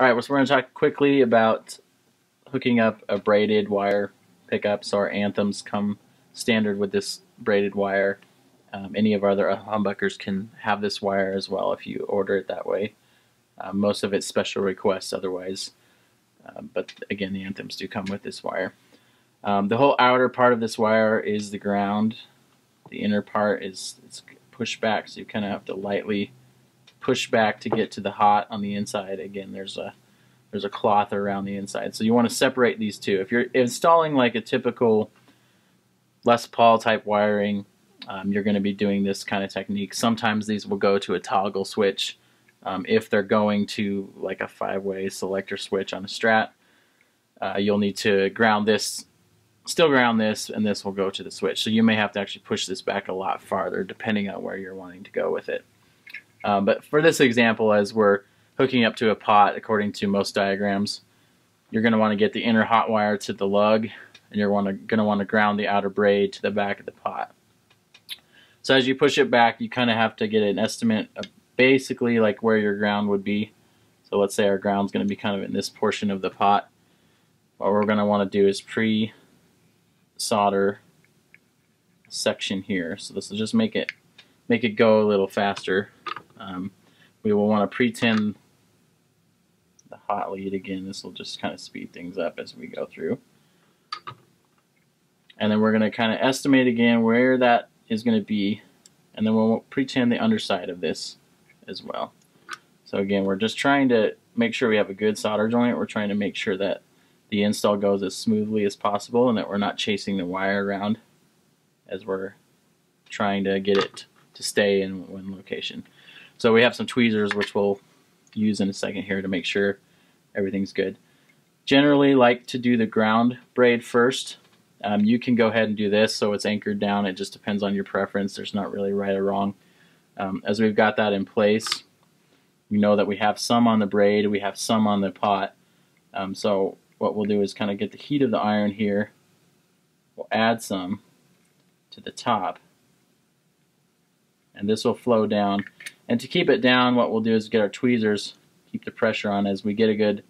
Alright, so we're going to talk quickly about hooking up a braided wire pickup. So our anthems come standard with this braided wire. Any of our other humbuckers can have this wire as well if you order it that way. Most of it's special requests otherwise, but again, the anthems do come with this wire. The whole outer part of this wire is the ground. The inner part is pushed back, so you kind of have to lightly push back to get to the hot on the inside. Again, there's a cloth around the inside, so you want to separate these two. If you're installing like a typical Les Paul type wiring, you're going to be doing this kind of technique. Sometimes these will go to a toggle switch. If they're going to like a 5-way selector switch on a Strat, you'll need to ground this, still ground this, and this will go to the switch. So you may have to actually push this back a lot farther depending on where you're wanting to go with it. But for this example, as we're hooking up to a pot, according to most diagrams, you're going to want to get the inner hot wire to the lug, and you're going to want to ground the outer braid to the back of the pot. So as you push it back, you kind of have to get an estimate of basically like where your ground would be. So let's say our ground's going to be kind of in this portion of the pot. What we're going to want to do is pre-solder a section here. So this will just make it go a little faster. We will want to pre-tin the hot lead again. This will just kind of speed things up as we go through. And then we're going to kind of estimate again where that is going to be, and then we'll pre-tin the underside of this as well. So again, we're just trying to make sure we have a good solder joint. We're trying to make sure that the install goes as smoothly as possible and that we're not chasing the wire around as we're trying to get it to stay in one location. So we have some tweezers which we'll use in a second here to make sure everything's good. Generally like to do the ground braid first. You can go ahead and do this so it's anchored down. It just depends on your preference. There's not really right or wrong. As we've got that in place, we know that we have some on the braid, we have some on the pot. So what we'll do is kind of get the heat of the iron here. We'll add some to the top, and this will flow down. And to keep it down, what we'll do is get our tweezers, keep the pressure on as we get a good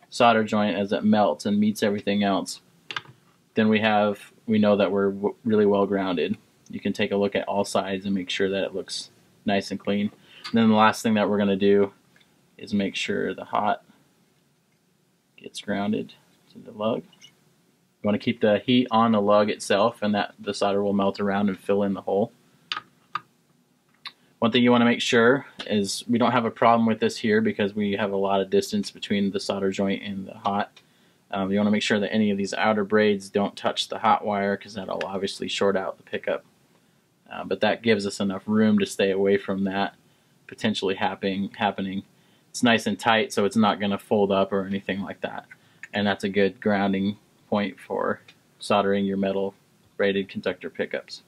solder joint as it melts and meets everything else. Then we know that we're really well grounded. You can take a look at all sides and make sure that it looks nice and clean. And then the last thing that we're going to do is make sure the hot gets grounded to the lug. You want to keep the heat on the lug itself, and that the solder will melt around and fill in the hole. One thing you want to make sure is we don't have a problem with this here because we have a lot of distance between the solder joint and the hot. You want to make sure that any of these outer braids don't touch the hot wire because that'll obviously short out the pickup. But that gives us enough room to stay away from that potentially happening. It's nice and tight, so it's not going to fold up or anything like that. And that's a good grounding point for soldering your metal braided conductor pickups.